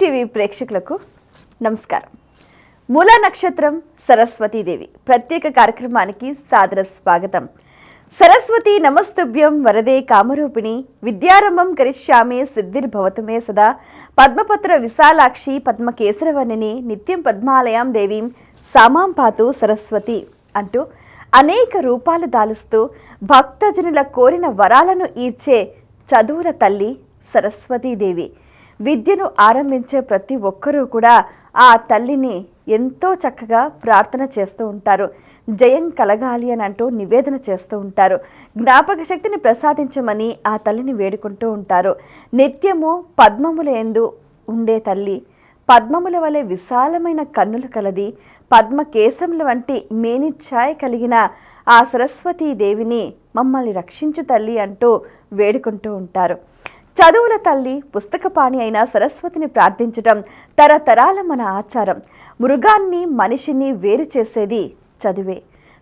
TV ప్రేక్షకులకు నమస్కారం. మూలా నక్షత్రం సరస్వతీదేవి ప్రత్యేక కార్యక్రమానికి సాదర స్వాగతం. సరస్వతి నమస్తుభ్యం వరదే కామరూపిణి విద్యారంభం కరిష్యామి సిద్ధిర్భవతు మే సదా పద్మపత్ర విశాలాక్షి పద్మకేసరవర్ణిని నిత్యం పద్మాలయాం దేవీం సామాం పాతు సరస్వతి అంటూ అనేక రూపాలు దాలుస్తూ భక్తజనుల కోరిన వరాలను ఈర్చే చదువుల తల్లి సరస్వతీదేవి. విద్యను ఆరంభించే ప్రతి ఒక్కరూ కూడా ఆ తల్లిని ఎంతో చక్కగా ప్రార్థన చేస్తూ ఉంటారు. జయం కలగాలి అని అంటూ నివేదన చేస్తూ ఉంటారు. జ్ఞాపక శక్తిని ప్రసాదించమని ఆ తల్లిని వేడుకుంటూ ఉంటారు. నిత్యము పద్మముల యందు ఉండే తల్లి, పద్మముల వలె విశాలమైన కన్నులు కలది, పద్మకేశముల వంటి మేనిఛాయ కలిగిన ఆ సరస్వతీదేవిని మమ్మల్ని రక్షించు తల్లి అంటూ వేడుకుంటూ ఉంటారు. చదువుల తల్లి పుస్తకపాణి అయిన సరస్వతిని ప్రార్థించటం తరతరాల మన ఆచారం. మృగాన్ని మనిషిని వేరు చేసేది చదువే.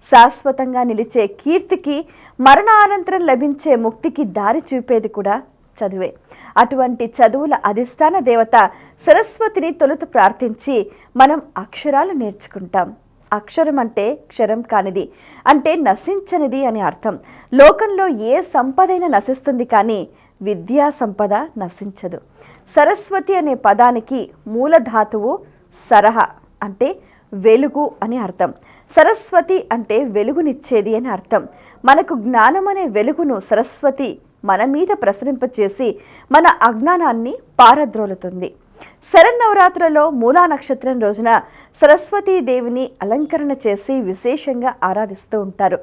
శాశ్వతంగా నిలిచే కీర్తికి, మరణానంతరం లభించే ముక్తికి దారి చూపేది కూడా చదువే. అటువంటి చదువుల అధిష్టాన దేవత సరస్వతిని తొలుత ప్రార్థించి మనం అక్షరాలు నేర్చుకుంటాం. అక్షరం అంటే క్షరం కానిది, అంటే నశించనిది అని అర్థం. లోకంలో ఏ సంపదైనా నశిస్తుంది, కానీ విద్యా సంపద నశించదు. సరస్వతి అనే పదానికి మూలధాతువు సరహ, అంటే వెలుగు అని అర్థం. సరస్వతి అంటే వెలుగునిచ్చేది అని అర్థం. మనకు జ్ఞానం అనే వెలుగును సరస్వతి మన మీద ప్రసరింపచేసి మన అజ్ఞానాన్ని పారద్రోలుతుంది. శరన్నవరాత్రులలో మూలా నక్షత్రం రోజున సరస్వతీదేవిని అలంకరణ చేసి విశేషంగా ఆరాధిస్తూ ఉంటారు.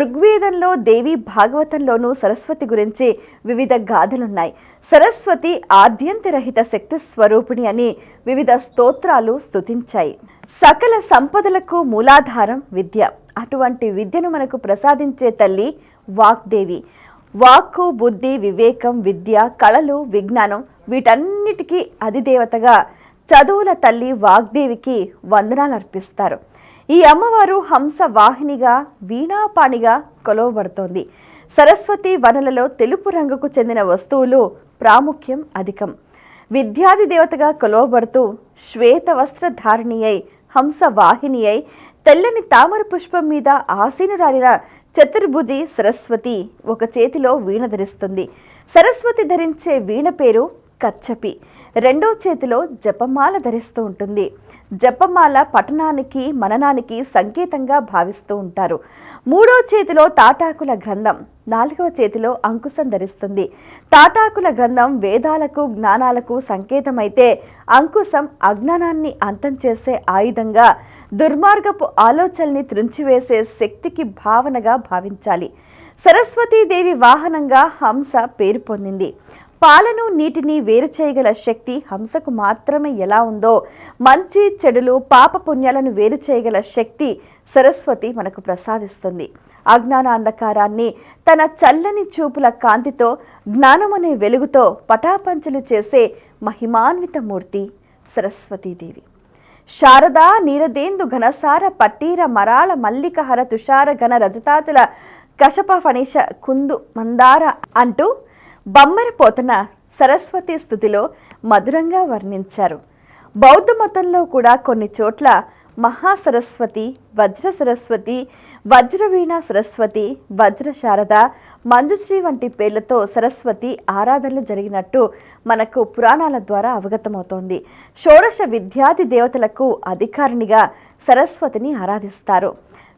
ఋగ్వేదంలో, దేవి భాగవతంలోనూ సరస్వతి గురించి వివిధ గాథలున్నాయి. సరస్వతి ఆద్యంతరహిత శక్తి స్వరూపిణి అని వివిధ స్తోత్రాలు స్తుతించాయి. సకల సంపదలకు మూలాధారం విద్య. అటువంటి విద్యను మనకు ప్రసాదించే తల్లి వాగ్దేవి. వాక్కు, బుద్ధి, వివేకం, విద్య, కళలు, విజ్ఞానం వీటన్నిటికీ అధిదేవతగా చదువుల తల్లి వాగ్దేవికి వందనాలు అర్పిస్తారు. ఈ అమ్మవారు హంస వాహినిగా, వీణాపాణిగా కొలవబడుతోంది. సరస్వతి వనలలో తెలుపు రంగుకు చెందిన వస్తువులు ప్రాముఖ్యం అధికం. విద్యాది దేవతగా కొలవబడుతూ శ్వేత వస్త్రధారిణి అయి, హంస వాహిని అయి, తెల్లని తామర పుష్పం మీద ఆసీనురాలిన చతుర్భుజి సరస్వతి ఒక చేతిలో వీణ ధరిస్తుంది. సరస్వతి ధరించే వీణ పేరు కచ్చపి. రెండో చేతిలో జపమాల ధరిస్తూ ఉంటుంది. జపమాల పఠనానికి, మననానికి సంకేతంగా భావిస్తూ ఉంటారు. మూడో చేతిలో తాటాకుల గ్రంథం, నాలుగవ చేతిలో అంకుశం ధరిస్తుంది. తాటాకుల గ్రంథం వేదాలకు, జ్ఞానాలకు సంకేతమైతే అంకుశం అజ్ఞానాన్ని అంతం చేసే ఆయుధంగా, దుర్మార్గపు ఆలోచనల్ని త్రుంచివేసే శక్తికి భావనగా భావించాలి. సరస్వతీదేవి వాహనంగా హంస పేరు పొందింది. పాలను, నీటిని వేరు చేయగల శక్తి హంసకు మాత్రమే ఎలా ఉందో, మంచి చెడులు, పాప పుణ్యాలను వేరు చేయగల శక్తి సరస్వతి మనకు ప్రసాదిస్తుంది. అజ్ఞాన అంధకారాన్ని తన చల్లని చూపుల కాంతితో, జ్ఞానమనే వెలుగుతో పటాపంచలు చేసే మహిమాన్విత మూర్తి సరస్వతీదేవి. శారదా నీరదేందు ఘనసార పట్టీర మరాళ మల్లికహర తుషార ఘన రజతాచల కశప ఫణిష కుందు మందార అంటూ బమ్మరపోతన సరస్వతి స్థుతిలో మధురంగా వర్ణించారు. బౌద్ధ మతంలో కూడా కొన్ని చోట్ల మహాసరస్వతి, వజ్ర సరస్వతి, వజ్రవీణ సరస్వతి, వజ్ర శారద, మంజుశ్రీ వంటి పేర్లతో సరస్వతి ఆరాధనలు జరిగినట్టు మనకు పురాణాల ద్వారా అవగతమవుతోంది. షోడశ విద్యాది దేవతలకు అధికారినిగా సరస్వతిని ఆరాధిస్తారు.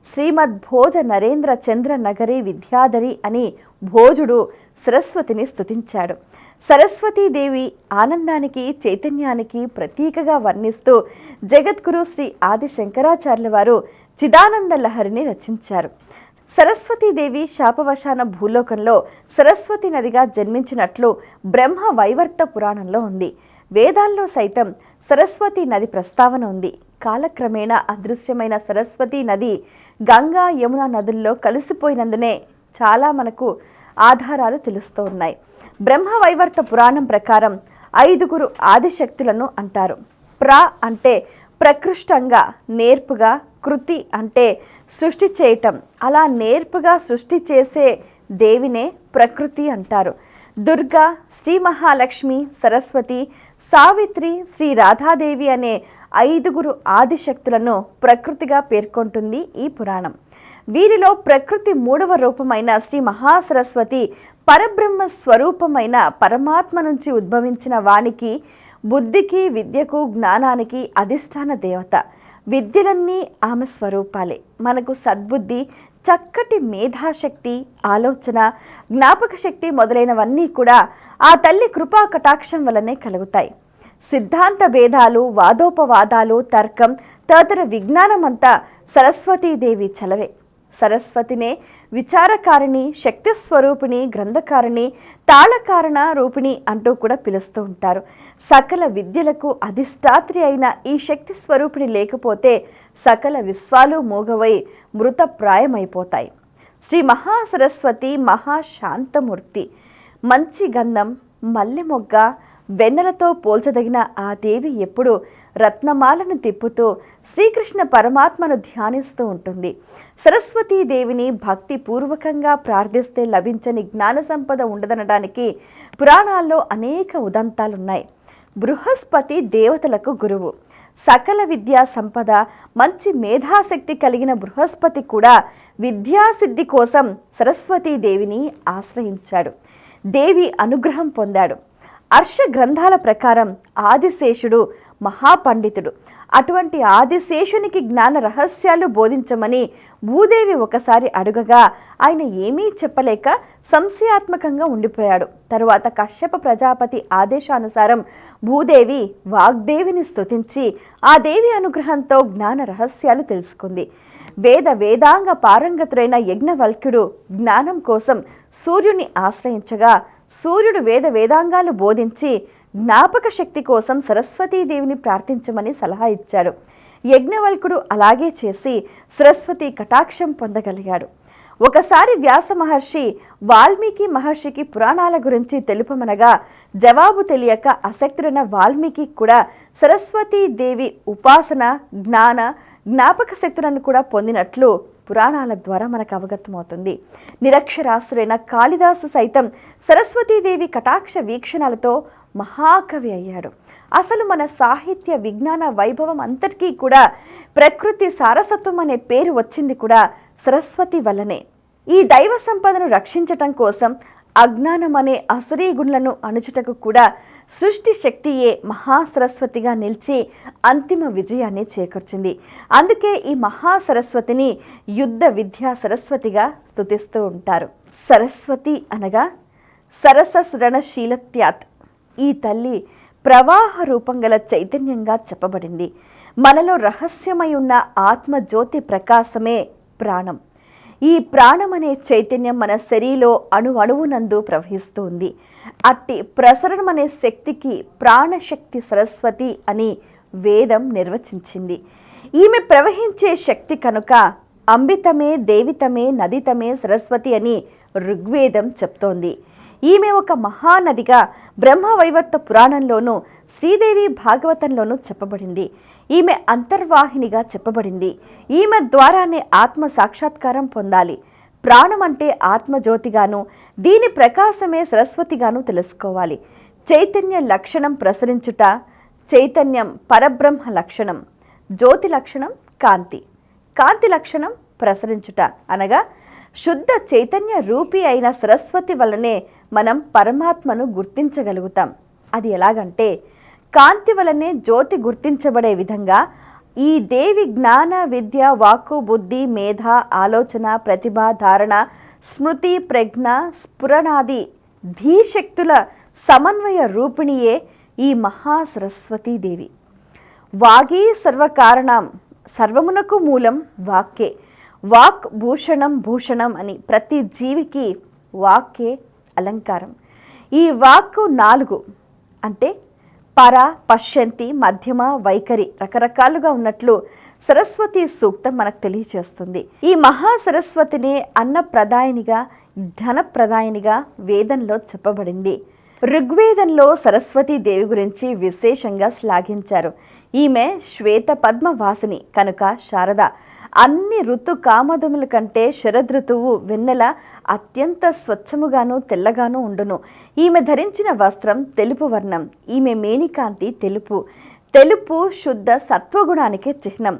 శ్రీమద్ భోజ నరేంద్ర చంద్ర నగరి విద్యాధరి అని భోజుడు సరస్వతిని స్తుతించాడు. సరస్వతీదేవి ఆనందానికి, చైతన్యానికి ప్రతీకగా వర్ణిస్తూ జగద్గురు శ్రీ ఆది శంకరాచార్యుల వారు చిదానంద లహరిని రచించారు. సరస్వతీదేవి శాపవశాన భూలోకంలో సరస్వతి నదిగా జన్మించినట్లు బ్రహ్మ వైవర్త పురాణంలో ఉంది. వేదాల్లో సైతం సరస్వతి నది ప్రస్తావన ఉంది. కాలక్రమేణా అదృశ్యమైన సరస్వతి నది గంగా, యమున నదుల్లో కలిసిపోయినందునే చాలా మనకు ఆధారాలు తెలుస్తూ ఉన్నాయి. బ్రహ్మవైవర్త పురాణం ప్రకారం 5 ఆదిశక్తులను అంటారు. ప్ర అంటే ప్రకృష్టంగా, నేర్పుగా, కృతి అంటే సృష్టి చేయటం, అలా నేర్పుగా సృష్టి చేసే దేవినే ప్రకృతి అంటారు. దుర్గా, శ్రీ మహాలక్ష్మి, సరస్వతి, సావిత్రి, శ్రీ రాధాదేవి అనే 5 ఆదిశక్తులను ప్రకృతిగా పేర్కొంటుంది ఈ పురాణం. వీరిలో ప్రకృతి 3వ రూపమైన శ్రీ మహాసరస్వతి పరబ్రహ్మ స్వరూపమైన పరమాత్మ నుంచి ఉద్భవించిన వానికి బుద్ధికి, విద్యకు, జ్ఞానానికి అధిష్టాన దేవత. విద్యలన్నీ ఆమె స్వరూపాలే. మనకు సద్బుద్ధి, చక్కటి మేధాశక్తి, ఆలోచన, జ్ఞాపక శక్తి మొదలైనవన్నీ కూడా ఆ తల్లి కృపా కటాక్షం వల్లనే కలుగుతాయి. సిద్ధాంత భేదాలు, వాదోపవాదాలు, తర్కం తదితర విజ్ఞానమంతా సరస్వతీదేవి చలవే. సరస్వతినే విచారకారిణి, శక్తి స్వరూపిణి, గ్రంథకారిణి, తాళకారణ రూపిణి అంటూ కూడా పిలుస్తూ ఉంటారు. సకల విద్యలకు అధిష్టాత్రి అయిన ఈ శక్తి స్వరూపిణి లేకపోతే సకల విశ్వాలు మూగవై మృతప్రాయమైపోతాయి. శ్రీ మహాసరస్వతి మహాశాంతమూర్తి. మంచి గంధం, మల్లె మొగ్గ, వెన్నెలతో పోల్చదగిన ఆ దేవి ఎప్పుడు రత్నమాలను తిప్పుతూ శ్రీకృష్ణ పరమాత్మను ధ్యానిస్తూ ఉంటుంది. సరస్వతీదేవిని భక్తి పూర్వకంగా ప్రార్థిస్తే లభించని జ్ఞాన సంపద ఉండదనడానికి పురాణాల్లో అనేక ఉదంతాలున్నాయి. బృహస్పతి దేవతలకు గురువు. సకల విద్యా సంపద, మంచి మేధాశక్తి కలిగిన బృహస్పతి కూడా విద్యాసిద్ధి కోసం సరస్వతీదేవిని ఆశ్రయించాడు. దేవి అనుగ్రహం పొందాడు. అర్ష గ్రంథాల ప్రకారం ఆదిశేషుడు మహాపండితుడు. అటువంటి ఆదిశేషునికి జ్ఞాన రహస్యాలు బోధించమని భూదేవి ఒకసారి అడుగగా ఆయన ఏమీ చెప్పలేక సంశయాత్మకంగా ఉండిపోయాడు. తరువాత కశ్యప ప్రజాపతి ఆదేశానుసారం భూదేవి వాగ్దేవిని స్తుతించి ఆ దేవి అనుగ్రహంతో జ్ఞాన రహస్యాలు తెలుసుకుంది. వేదాంగ పారంగతుడైన యజ్ఞవల్క్యుడు జ్ఞానం కోసం సూర్యుని ఆశ్రయించగా సూర్యుడు వేదాంగాలు బోధించి జ్ఞాపక శక్తి కోసం సరస్వతీదేవిని ప్రార్థించమని సలహా ఇచ్చాడు. యజ్ఞవల్కుడు అలాగే చేసి సరస్వతి కటాక్షం పొందగలిగాడు. ఒకసారి వ్యాస మహర్షి వాల్మీకి మహర్షికి పురాణాల గురించి తెలుపమనగా జవాబు తెలియక ఆసక్తుడైన వాల్మీకి కూడా సరస్వతీదేవి ఉపాసన, జ్ఞాపక శక్తులను కూడా పొందినట్లు పురాణాల ద్వారా మనకు అవగతమవుతుంది. నిరక్షరాసుడైన కాళిదాసు సైతం సరస్వతీదేవి కటాక్ష వీక్షణాలతో మహాకవి అయ్యాడు. అసలు మన సాహిత్య విజ్ఞాన వైభవం అంతటికీ కూడా ప్రకృతి సారసత్వం అనే పేరు వచ్చింది కూడా సరస్వతి వల్లనే. ఈ దైవ సంపదను రక్షించటం కోసం అజ్ఞానం అనే అసురీ గుణలను అణుచుటకు కూడా సృష్టి శక్తియే మహాసరస్వతిగా నిలిచి అంతిమ విజయాన్ని చేకూర్చింది. అందుకే ఈ మహాసరస్వతిని యుద్ధ విద్యా సరస్వతిగా స్తుతిస్తూ ఉంటారు. సరస్వతి అనగా సరసస్రణశీలత్యాత్. ఈ తల్లి ప్రవాహ రూపం గల చైతన్యంగా చెప్పబడింది. మనలో రహస్యమై ఉన్న ఆత్మజ్యోతి ప్రకాశమే ప్రాణం. ఈ ప్రాణం అనే చైతన్యం మన శరీరంలో అణువణువునందు ప్రవహిస్తూ ఉంది. అట్టి ప్రసరణం అనే శక్తికి ప్రాణశక్తి సరస్వతి అని వేదం నిర్వచించింది. ఈమె ప్రవహించే శక్తి కనుక అంబితమే, దేవితమే, నదితమే సరస్వతి అని ఋగ్వేదం చెప్తోంది. ఈమె ఒక మహానదిగా బ్రహ్మవైవర్త పురాణంలోనూ శ్రీదేవి భాగవతంలోనూ చెప్పబడింది. ఈమె అంతర్వాహినిగా చెప్పబడింది. ఈమె ద్వారానే ఆత్మ సాక్షాత్కారం పొందాలి. ప్రాణం అంటే ఆత్మజ్యోతిగాను, దీని ప్రకాశమే సరస్వతిగాను తెలుసుకోవాలి. చైతన్య లక్షణం ప్రసరించుట, చైతన్యం పరబ్రహ్మ లక్షణం. జ్యోతి లక్షణం కాంతి, కాంతి లక్షణం ప్రసరించుట అనగా శుద్ధ చైతన్య రూపి అయిన సరస్వతి వల్లనే మనం పరమాత్మను గుర్తించగలుగుతాం. అది ఎలాగంటే కాంతి వలనే జ్యోతి గుర్తించబడే విధంగా ఈ దేవి జ్ఞాన, విద్య, వాక్కు, బుద్ధి, మేధ, ఆలోచన, ప్రతిభ, ధారణ, స్మృతి, ప్రజ్ఞ, స్ఫురణాది ధీశక్తుల సమన్వయ రూపిణియే ఈ మహాసరస్వతీదేవి. వాగీ సర్వకారణం, సర్వమునకు మూలం వాక్కే. వాక్ భూషణం అని ప్రతి జీవికి వాక్కే అలంకారం. ఈ వాక్కు 4 అంటే పర, పశ్యంతి, మధ్యమ, వైఖరి రకరకాలుగా ఉన్నట్లు సరస్వతి సూక్తం మనకు తెలియచేస్తుంది. ఈ మహాసరస్వతిని అన్నప్రదాయినిగా, ధనప్రదాయినిగా వేదంలో చెప్పబడింది. ఋగ్వేదంలో సరస్వతీ దేవి గురించి విశేషంగా శ్లాఘించారు. ఈమె శ్వేత పద్మవాసిని కనుక శారద. అన్ని ఋతు కామధుముల కంటే శరదృతువు వెన్నెల అత్యంత స్వచ్ఛముగాను తెల్లగాను ఉండును. ఈమె ధరించిన వస్త్రం తెలుపు వర్ణం. ఈమె మేనికాంతి తెలుపు. తెలుపు శుద్ధ సత్వగుణానికి చిహ్నం.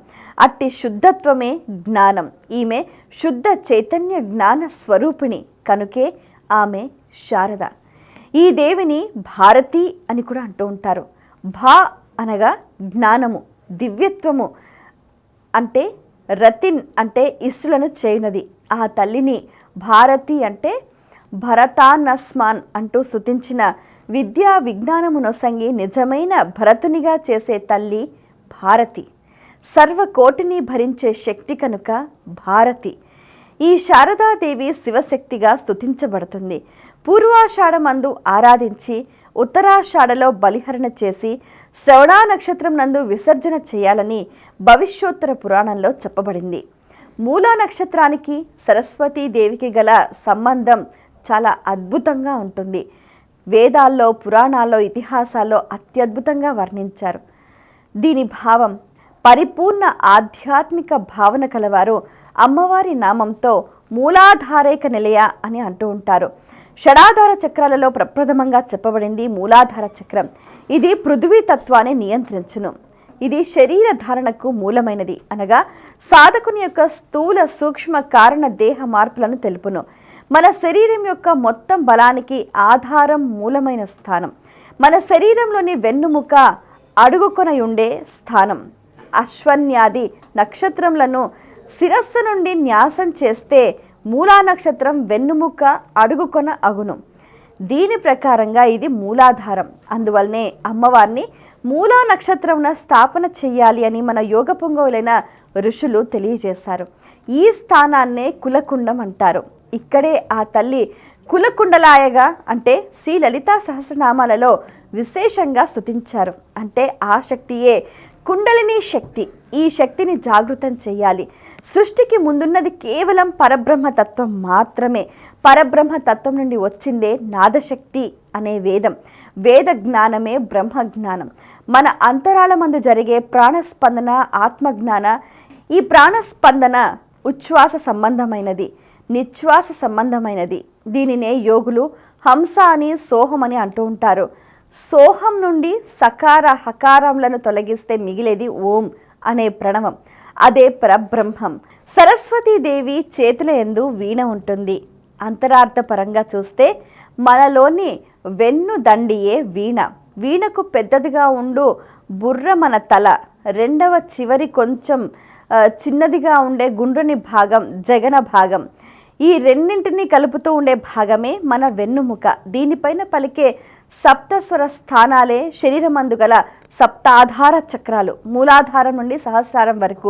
అట్టి శుద్ధత్వమే జ్ఞానం. ఈమె శుద్ధ చైతన్య జ్ఞాన స్వరూపిణి కనుకే ఆమె శారద. ఈ దేవిని భారతి అని కూడా అంటూ ఉంటారు. భా అనగా జ్ఞానము, దివ్యత్వము, అంటే రతిన్ అంటే ఇష్టులను చేయునది. ఆ తల్లిని భారతి అంటే భరతానస్మాన్ అంటూ స్తుతించిన విద్యా విజ్ఞానము నొసంగి నిజమైన భరతునిగా చేసే తల్లి భారతి. సర్వకోటిని భరించే శక్తి కనుక భారతి. ఈ శారదాదేవి శివశక్తిగా స్తుతించబడుతుంది. పూర్వాషాఢమందు ఆరాధించి ఉత్తరాషాఢలో బలిహరణ చేసి శ్రవణ నక్షత్రం నందు విసర్జన చేయాలని భవిష్యోత్తర పురాణంలో చెప్పబడింది. మూలా నక్షత్రానికి సరస్వతీదేవికి గల సంబంధం చాలా అద్భుతంగా ఉంటుంది. వేదాల్లో, పురాణాల్లో, ఇతిహాసాల్లో అత్యద్భుతంగా వర్ణించారు. దీని భావం పరిపూర్ణ ఆధ్యాత్మిక భావన కలవారు అమ్మవారి నామంతో మూలాధారైక నిలయ అని అంటూ ఉంటారు. షడాధార చక్రాలలో ప్రప్రథమంగా చెప్పబడింది మూలాధార చక్రం. ఇది పృథ్వీ తత్వాన్ని నియంత్రించును. ఇది శరీర ధారణకు మూలమైనది, అనగా సాధకుని యొక్క స్థూల సూక్ష్మ కారణ దేహ మార్పులను తెలుపును. మన శరీరం యొక్క మొత్తం బలానికి ఆధారం మూలమైన స్థానం. మన శరీరంలోని వెన్నుముక అడుగుకొనయుండే స్థానం. అశ్వన్యాది నక్షత్రములను శిరస్సు నుండి న్యాసం చేస్తే మూలా నక్షత్రం వెన్నుముక అడుగుకొన అగును. దీని ప్రకారంగా ఇది మూలాధారం. అందువల్లనే అమ్మవారిని మూలా నక్షత్రమున స్థాపన చెయ్యాలి అని మన యోగ పొంగవులైన ఋషులు తెలియజేశారు. ఈ స్థానాన్నే కులకుండం అంటారు. ఇక్కడే ఆ తల్లి కులకుండలాయగా అంటే శ్రీ లలితా సహస్రనామాలలో విశేషంగా స్తుతించారు. అంటే ఆ శక్తియే కుండలిని శక్తి. ఈ శక్తిని జాగృతం చేయాలి. సృష్టికి ముందున్నది కేవలం పరబ్రహ్మతత్వం మాత్రమే. పరబ్రహ్మతత్వం నుండి వచ్చిందే నాదశక్తి అనే వేదం. వేద జ్ఞానమే బ్రహ్మజ్ఞానం. మన అంతరాళమందు జరిగే ప్రాణస్పందన ఆత్మజ్ఞాన. ఈ ప్రాణస్పందన ఉచ్ఛ్వాస సంబంధమైనది, నిశ్వాస సంబంధమైనది. దీనినే యోగులు హంస అని సోహం అని అంటూ ఉంటారు. సోహం నుండి సకార హకారములను తొలగిస్తే మిగిలేది ఓం అనే ప్రణవం. అదే పరబ్రహ్మం. సరస్వతీదేవి చేతుల యందు వీణ ఉంటుంది. అంతరార్థపరంగా చూస్తే మనలోని వెన్ను దండియే వీణ. వీణకు పెద్దదిగా ఉండు బుర్ర మన తల. రెండవ చివరి కొంచెం చిన్నదిగా ఉండే గుండ్రని భాగం జగన భాగం. ఈ రెండింటినీ కలుపుతూ ఉండే భాగమే మన వెన్నుముక. దీనిపైన పలికే సప్తస్వర స్థానాలే శరీరమందు గల సప్తాధార చక్రాలు. మూలాధారం నుండి సహస్రారం వరకు.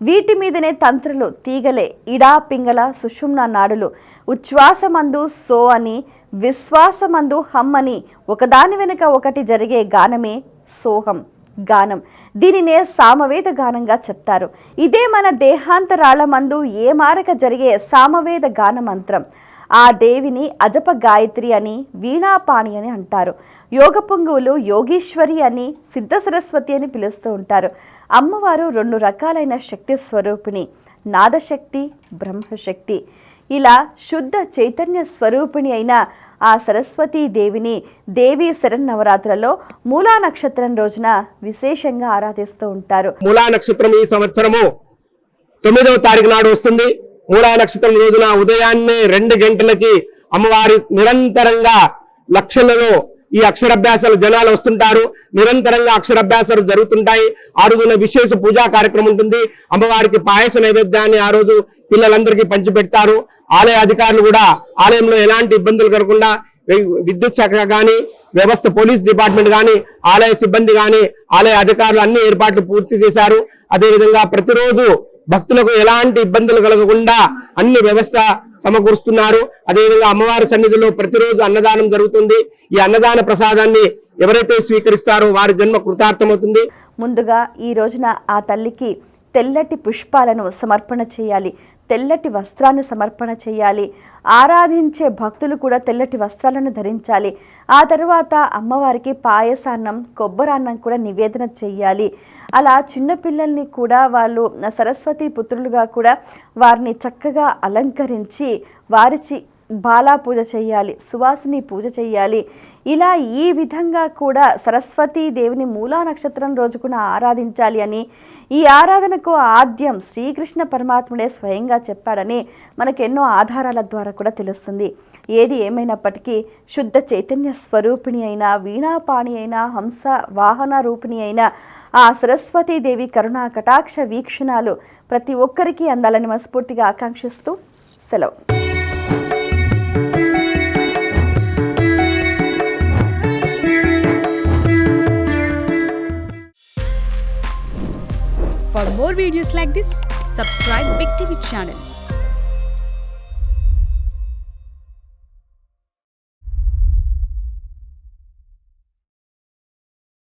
వీటి మీదనే తంత్రులు, తీగలే, ఇడా పింగళ సుషుమ్న నాడులు. ఉచ్ఛ్వాసమందు సో అని, విశ్వాసమందు హమ్ అని ఒకదాని వెనుక ఒకటి జరిగే గానమే సోహం గానం. దీనినే సామవేద గానంగా చెప్తారు. ఇదే మన దేహాంతరాళ మందు ఏ మారక జరిగే సామవేద గాన మంత్రం. ఆ దేవిని అజప గాయత్రి అని, వీణాపాణి అని అంటారు. యోగ పొంగువులు యోగీశ్వరి అని, సిద్ధ సరస్వతి అని పిలుస్తూ ఉంటారు. అమ్మవారు 2 రకాలైన శక్తి స్వరూపిణి, నాదశక్తి, బ్రహ్మశక్తి. ఇలా శుద్ధ చైతన్య స్వరూపిణి అయిన ఆ సరస్వతీ దేవిని దేవీ శరన్నవరాత్రులలో మూలా నక్షత్రం రోజున విశేషంగా ఆరాధిస్తూ ఉంటారు. మూలా నక్షత్రం ఈ సంవత్సరము 9వ తారీఖు నాడు వస్తుంది. మూలా నక్షత్రం రోజున ఉదయాన్నే 2 గంటలకి అమ్మవారి నిరంతరంగా లక్షలలో ఈ అక్షరాభ్యాసాలు జనాలు వస్తుంటారు. నిరంతరంగా అక్షరాభ్యాసాలు జరుగుతుంటాయి. ఆ రోజున విశేష పూజా కార్యక్రమం ఉంటుంది. అమ్మవారికి పాయస నైవేద్యాన్ని ఆ రోజు పిల్లలందరికీ పంచిపెడతారు. ఆలయ అధికారులు కూడా ఆలయంలో ఎలాంటి ఇబ్బందులు కలగకుండా విద్యుత్ శాఖ కానీ, వ్యవస్థ పోలీస్ డిపార్ట్మెంట్ కానీ, ఆలయ సిబ్బంది కానీ, ఆలయ అధికారులు అన్ని ఏర్పాట్లు పూర్తి చేశారు. అదేవిధంగా ప్రతిరోజు భక్తులకు ఎలాంటి ఇబ్బందులు కలగకుండా అన్ని వ్యవస్థ సమకూరుస్తున్నారు. అదేవిధంగా అమ్మవారి సన్నిధిలో ప్రతిరోజు అన్నదానం జరుగుతుంది. ఈ అన్నదాన ప్రసాదాన్ని ఎవరైతే స్వీకరిస్తారో వారి జన్మ కృతార్థమవుతుంది. ముందుగా ఈ రోజున ఆ తల్లికి తెల్లటి పుష్పాలను సమర్పణ చేయాలి, తెల్లటి వస్త్రాన్ని సమర్పణ చేయాలి. ఆరాధించే భక్తులు కూడా తెల్లటి వస్త్రాలను ధరించాలి. ఆ తరువాత అమ్మవారికి పాయసాన్నం, కొబ్బరాన్నం కూడా నివేదన చేయాలి. అలా చిన్నపిల్లల్ని కూడా వాళ్ళు సరస్వతి పుత్రులుగా కూడా వారిని చక్కగా అలంకరించి వారిచి బాలా పూజ చేయాలి, సువాసిని పూజ చేయాలి. ఇలా ఈ విధంగా కూడా సరస్వతీ దేవిని మూలా నక్షత్రం రోజు కూడా ఆరాధించాలి అని, ఈ ఆరాధనకు ఆద్యం శ్రీకృష్ణ పరమాత్ముడే స్వయంగా చెప్పాడని మనకు ఎన్నో ఆధారాల ద్వారా కూడా తెలుస్తుంది. ఏది ఏమైనప్పటికీ శుద్ధ చైతన్య స్వరూపిణి అయిన, వీణాపాణి అయిన, హంస వాహన రూపిణి అయిన ఆ సరస్వతీదేవి కరుణా కటాక్ష వీక్షణాలు ప్రతి ఒక్కరికి అందాలని మనస్ఫూర్తిగా ఆకాంక్షిస్తూ సెలవు. For more videos like this, subscribe Big TV channel.